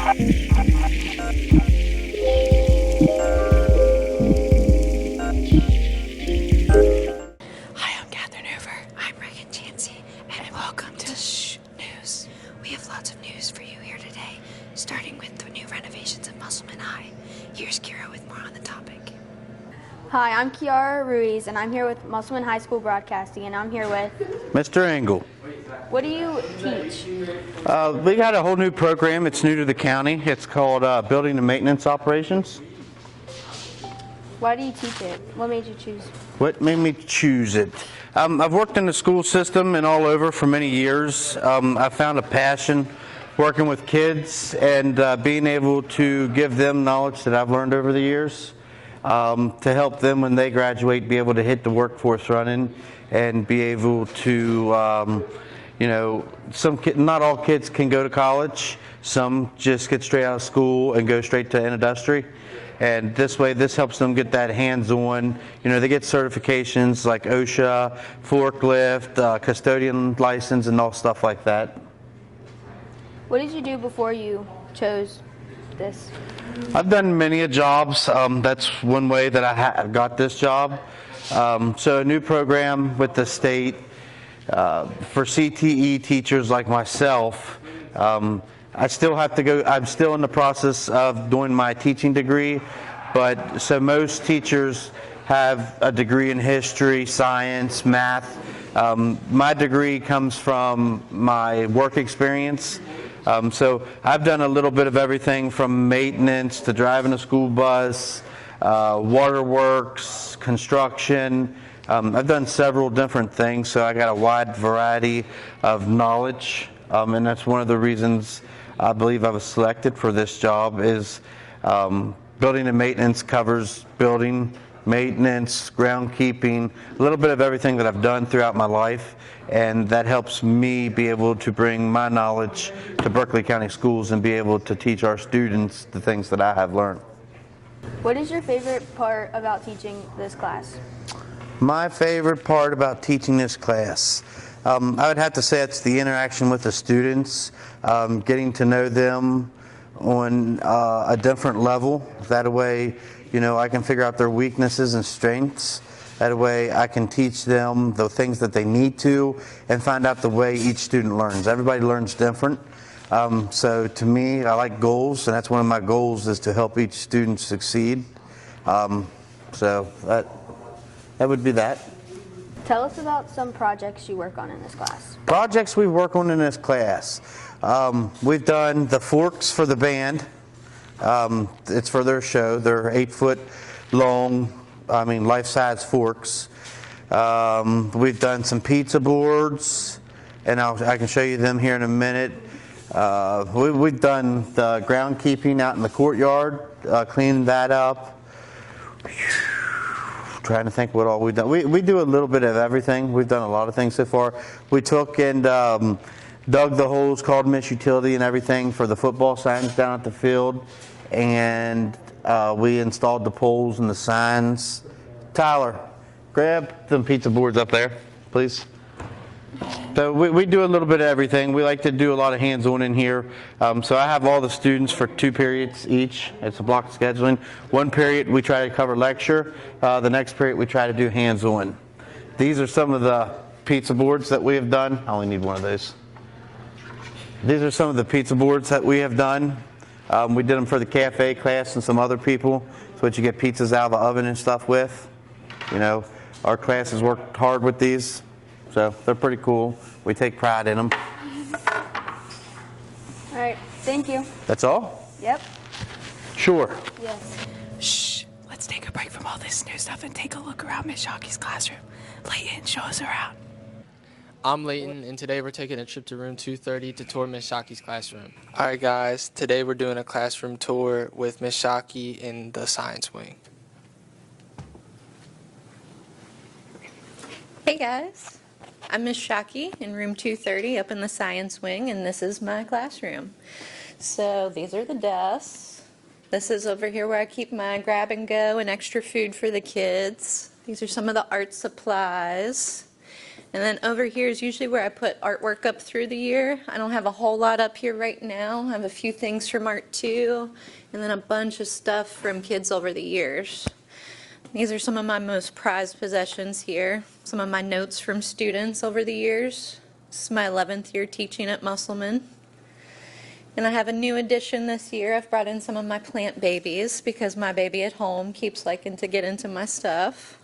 Hi, I'm Kathryn Hoover. I'm Regan, Chancey, and welcome to News. We have lots of news for you here today, starting with the new renovations at Musselman High. Here's Keyrra with more on the topic. Hi, I'm Keyrra Ruiz, and I'm here with Musselman High School Broadcasting, and I'm here with Mr. Engel. What do you teach? We got a whole new program. It's new to the county. It's called Building and Maintenance Operations. Why do you teach it? What made you choose? What made me choose it? I've worked in the school system and all over for many years. I found a passion working with kids and being able to give them knowledge that I've learned over the years to help them when they graduate be able to hit the workforce running and be able to, not all kids can go to college. Some just get straight out of school and go straight to introductory. And this way, this helps them get that hands-on. They get certifications like OSHA, forklift, custodian license, and all stuff like that. What did you do before you chose this? I've done many jobs. That's one way that I got this job. So a new program with the state for CTE teachers like myself. I still have to go. I'm still in the process of doing my teaching degree, but so most teachers have a degree in history, science, math. My degree comes from my work experience. So I've done a little bit of everything from maintenance to driving a school bus, waterworks, construction. I've done several different things, so I got a wide variety of knowledge, and that's one of the reasons I believe I was selected for this job is building and maintenance covers building, maintenance, groundkeeping, a little bit of everything that I've done throughout my life, and that helps me be able to bring my knowledge to Berkeley County Schools and be able to teach our students the things that I have learned. What is your favorite part about teaching this class? My favorite part about teaching this class, I would have to say it's the interaction with the students, getting to know them on a different level. That way, I can figure out their weaknesses and strengths. That way I can teach them the things that they need to and find out the way each student learns. Everybody learns different. So to me, I like goals, and that's one of my goals is to help each student succeed. So that would be that. Tell us about some projects you work on in this class. Projects we work on in this class. We've done the forks for the band. It's for their show. They're 8-foot long, life-size forks. We've done some pizza boards, and I can show you them here in a minute. We've done the groundkeeping out in the courtyard, cleaning that up. Trying to think what all we've done. We do a little bit of everything. We've done a lot of things so far. We took and dug the holes, called Miss Utility and everything for the football signs down at the field, and we installed the poles and the signs. Tyler, grab some pizza boards up there, please. So we do a little bit of everything. We like to do a lot of hands-on in here. So I have all the students for 2 periods each. It's a block scheduling. 1 period we try to cover lecture. The next period we try to do hands-on. These are some of the pizza boards that we have done. I only need one of those. These are some of the pizza boards that we have done. We did them for the cafe class and some other people. So what you get pizzas out of the oven and stuff with. Our classes worked hard with these. So they're pretty cool. We take pride in them. All right, thank you. That's all? Yep. Sure. Yes. Shh, let's take a break from all this new stuff and take a look around Miss Shockey's classroom. Leighton, show us around. I'm Leighton, and today we're taking a trip to room 230 to tour Miss Shockey's classroom. All right, guys, today we're doing a classroom tour with Miss Shockey in the science wing. Hey, guys. I'm Miss Shockey in room 230 up in the science wing, and this is my classroom. So these are the desks. This is over here where I keep my grab and go and extra food for the kids. These are some of the art supplies. And then over here is usually where I put artwork up through the year. I don't have a whole lot up here right now. I have a few things from Art 2, and then a bunch of stuff from kids over the years. These are some of my most prized possessions here. Some of my notes from students over the years. This is my 11th year teaching at Musselman. And I have a new addition this year. I've brought in some of my plant babies because my baby at home keeps liking to get into my stuff.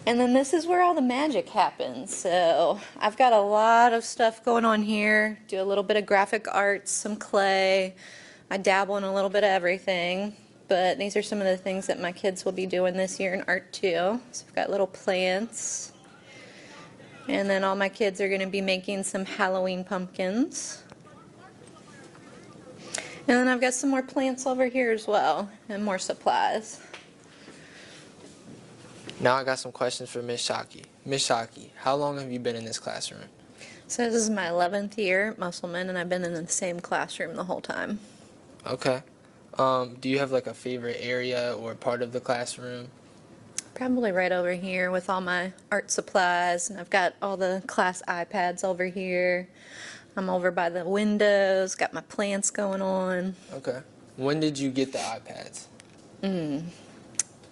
And then this is where all the magic happens. So I've got a lot of stuff going on here. Do a little bit of graphic arts, some clay. I dabble in a little bit of everything. But these are some of the things that my kids will be doing this year in Art 2. So I've got little plants. And then all my kids are going to be making some Halloween pumpkins. And then I've got some more plants over here as well, and more supplies. Now I got some questions for Miss Shockey. Miss Shockey, how long have you been in this classroom? So this is my 11th year at Musselman, and I've been in the same classroom the whole time. Okay. Do you have like a favorite area or part of the classroom? Probably right over here with all my art supplies, and I've got all the class iPads over here. I'm over by the windows, got my plants going on. Okay. When did you get the iPads?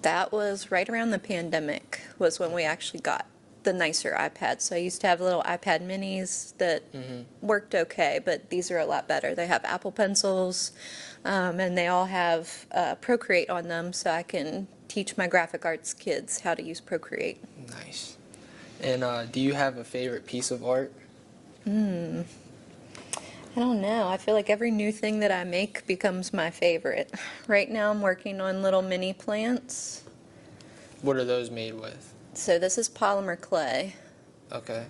That was right around the pandemic was when we actually got the nicer iPads. So I used to have little iPad minis that worked okay, but these are a lot better. They have Apple Pencils, and they all have Procreate on them, so I can teach my graphic arts kids how to use Procreate. Nice. And do you have a favorite piece of art? I don't know. I feel like every new thing that I make becomes my favorite. Right now I'm working on little mini plants. What are those made with? So this is polymer clay. Okay.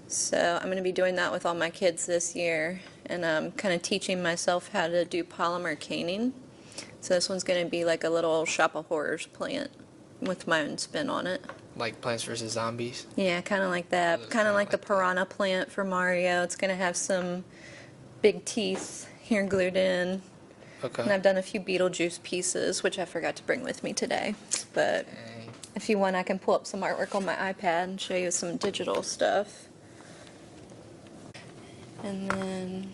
So I'm going to be doing that with all my kids this year. And I'm kind of teaching myself how to do polymer caning. So this one's going to be like a little Shop of Horrors plant with my own spin on it. Like Plants vs. Zombies? Yeah, kind of like that. Kind of like the piranha plant for Mario. It's going to have some big teeth here glued in. Okay. And I've done a few Beetlejuice pieces, which I forgot to bring with me today. But Dang. if you want, I can pull up some artwork on my iPad and show you some digital stuff. And then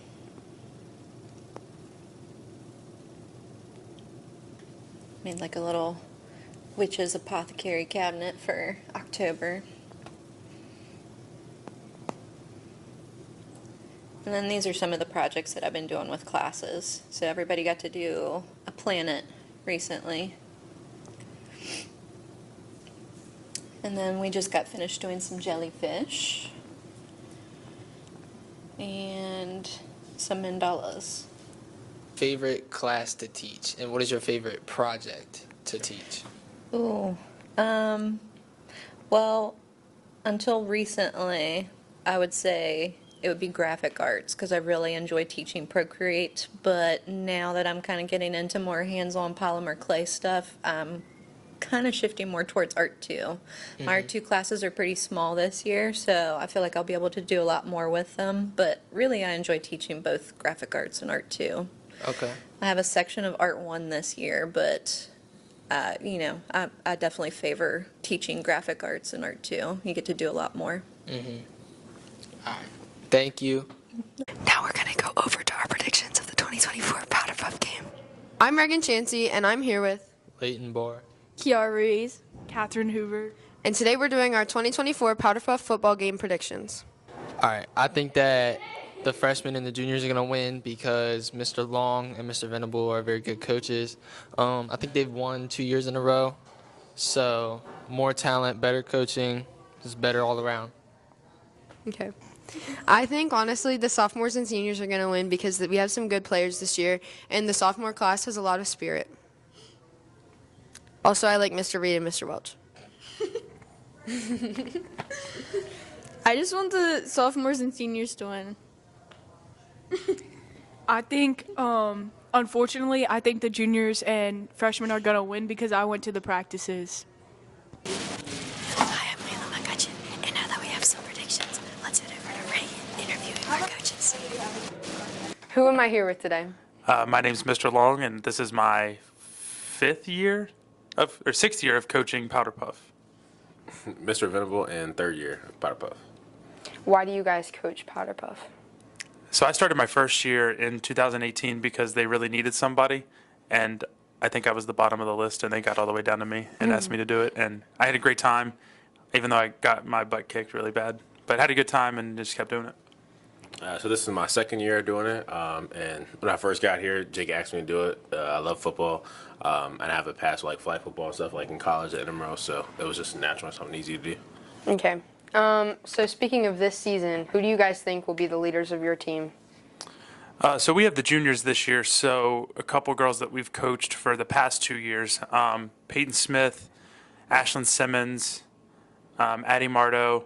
made like a little witch's apothecary cabinet for October. And then these are some of the projects that I've been doing with classes. So everybody got to do a planet recently. And then we just got finished doing some jellyfish. And some mandalas. Favorite class to teach, and what is your favorite project to teach? Ooh. Well, until recently, I would say it would be graphic arts because I really enjoy teaching Procreate. But now that I'm kind of getting into more hands-on polymer clay stuff, I'm kind of shifting more towards Art 2. My Art 2 classes are pretty small this year, so I feel like I'll be able to do a lot more with them. But really, I enjoy teaching both graphic arts and Art 2. Okay. I have a section of Art 1 this year, but I definitely favor teaching graphic arts and Art 2. You get to do a lot more. All right. Thank you. Now we're going to go over to our predictions of the 2024 Powder Puff game. I'm Regan Chancey, and I'm here with Leighton, Barr. Keyrra, Ruiz. Kathryn, Hoover. and today we're doing our 2024 Powder Puff football game predictions. All right. I think that the freshmen and the juniors are going to win because Mr. Long and Mr. Venable are very good coaches. I think they've won 2 years in a row. So more talent, better coaching, just better all around. Okay. I think, honestly, the sophomores and seniors are going to win because we have some good players this year, and the sophomore class has a lot of spirit. Also, I like Mr. Reed and Mr. Welch. I just want the sophomores and seniors to win. I think, unfortunately, I think the juniors and freshmen are going to win because I went to the practices. Hi, I'm Layla Mccutcheon, and now that we have some predictions, let's head over to Regan interviewing our coaches. Who am I here with today? My name's Mr. Long, and this is my 6th year of coaching Powder Puff. Mr. Venable in third year of Powder Puff. Why do you guys coach Powder Puff? So I started my first year in 2018 because they really needed somebody, and I think I was the bottom of the list, and they got all the way down to me and asked me to do it, and I had a great time, even though I got my butt kicked really bad. But I had a good time and just kept doing it. So this is my second year doing it, and when I first got here, Jake asked me to do it. I love football, and I have a past like flag football and stuff like in college at Intramural, so it was just natural, something easy to do. Okay. So speaking of this season, who do you guys think will be the leaders of your team? So we have the juniors this year, so a couple girls that we've coached for the past 2 years, Peyton Smith, Ashlyn Simmons, Addie Mardo,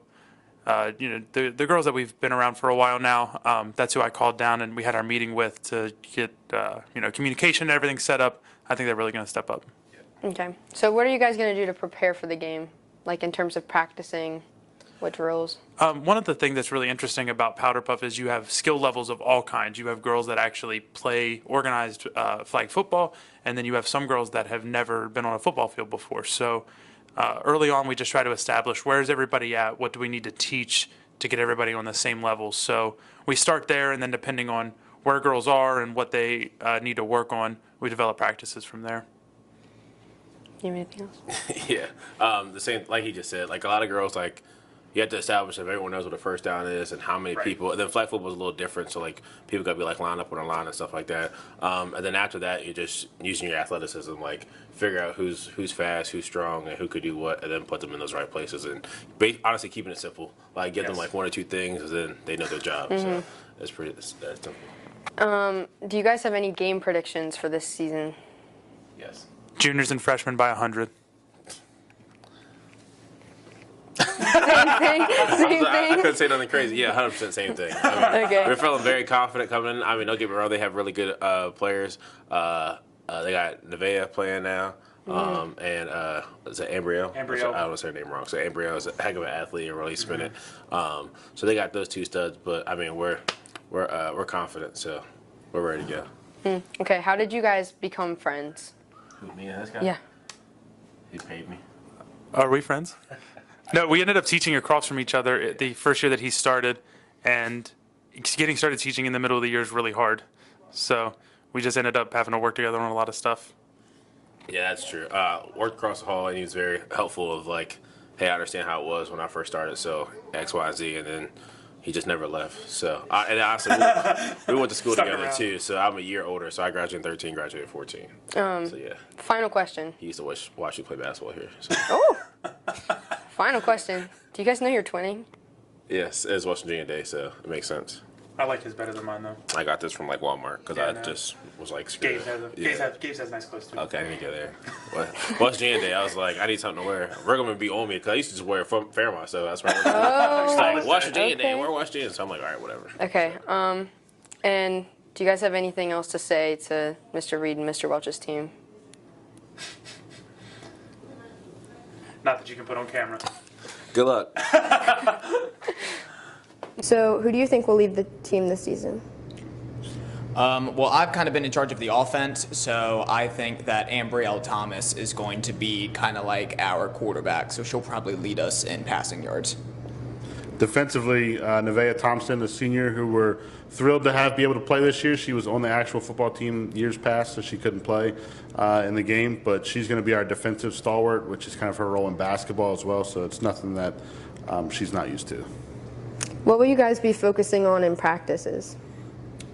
the girls that we've been around for a while now. That's who I called down and we had our meeting with to get, communication and everything set up. I think they're really going to step up. Okay. So what are you guys going to do to prepare for the game, like in terms of practicing? What drills? One of the things that's really interesting about Powder Puff is you have skill levels of all kinds. You have girls that actually play organized flag football, and then you have some girls that have never been on a football field before. So early on, we just try to establish where's everybody at, what do we need to teach to get everybody on the same level. So we start there, and then depending on where girls are and what they need to work on, we develop practices from there. You have anything else? Yeah, the same, like he just said, like a lot of girls, like, you have to establish if everyone knows what a first down is and how many people. And then flag football is a little different, so like people got to be like lined up on a line and stuff like that. And then after that, you're just using your athleticism, like figure out who's fast, who's strong, and who could do what, and then put them in those right places. And honestly, keeping it simple, like give them like one or two things, and then they know their job. So that's simple. Do you guys have any game predictions for this season? Yes. Juniors and freshmen by 100. Same thing. I couldn't say nothing crazy. Yeah, 100% same thing. I mean, Okay. We're feeling very confident coming in. I mean, don't get me wrong, they have really good players. They got Nevaeh playing now. And is it Ambrielle? I don't want to say her name wrong. So Ambrielle is a heck of an athlete and really spin it. So they got those two studs, but I mean we're confident, so we're ready to go. Okay, how did you guys become friends? Who, me and this guy? Yeah. He paid me. Are we friends? No, we ended up teaching across from each other the first year that he started, and getting started teaching in the middle of the year is really hard. So we just ended up having to work together on a lot of stuff. Yeah, that's true. Worked across the hall, and he was very helpful of like, hey, I understand how it was when I first started, so X, Y, Z, and then he just never left. So, and honestly, we went to school together too, so I'm a year older, so I graduated in 13, graduated in 14. So yeah. Final question. He used to watch you play basketball here. So. Oh! Final question. Do you guys know you're twinning? Yes, it's Western Virginia Day, so it makes sense. I like his better than mine, though. I got this from like Walmart because just was like, screw Gabe has nice clothes, too. Okay, I need to go there. Western Virginia Day, I was like, I need something to wear. We're going to be on me because I used to just wear it from Fairmont, so that's right. It's like, Western Virginia Day, wear Western Virginia. So I'm like, all right, whatever. Okay. And do you guys have anything else to say to Mr. Reed and Mr. Welch's team? Not that you can put on camera. Good luck. So, who do you think will lead the team this season? Well, I've kind of been in charge of the offense, so I think that Ambrielle Thomas is going to be kind of like our quarterback, so she'll probably lead us in passing yards. Defensively, Nevaeh Thompson, a senior who we're thrilled to be able to play this year. She was on the actual football team years past, so she couldn't play in the game, but she's going to be our defensive stalwart, which is kind of her role in basketball as well, so it's nothing that she's not used to. What will you guys be focusing on in practices?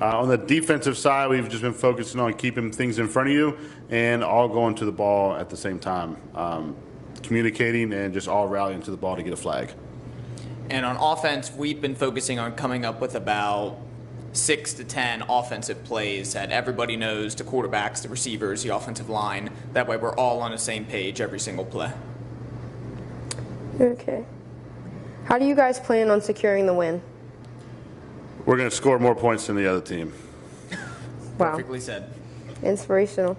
On the defensive side, we've just been focusing on keeping things in front of you and all going to the ball at the same time, communicating and just all rallying to the ball to get a flag. And on offense, we've been focusing on coming up with about 6 to 10 offensive plays that everybody knows, the quarterbacks, the receivers, the offensive line. That way we're all on the same page every single play. Okay. How do you guys plan on securing the win? We're going to score more points than the other team. Wow. Perfectly said. Inspirational.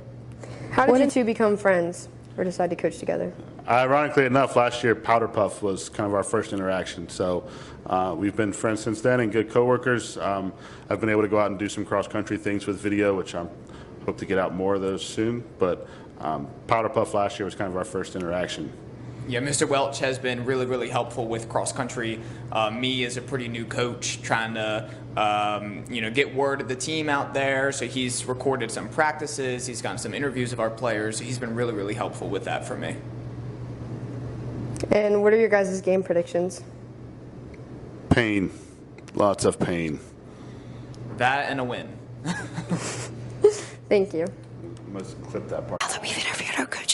How did you two become friends or decide to coach together? Ironically enough, last year Powder Puff was kind of our first interaction. So we've been friends since then and good coworkers. I've been able to go out and do some cross-country things with video, which I hope to get out more of those soon. But Powder Puff last year was kind of our first interaction. Yeah, Mr. Welch has been really, really helpful with cross country. Me as a pretty new coach, trying to get word of the team out there. So he's recorded some practices. He's gotten some interviews of our players. He's been really, really helpful with that for me. And what are your guys' game predictions? Pain. Lots of pain. That and a win. Thank you. Let's clip that part. Now that we've interviewed our coach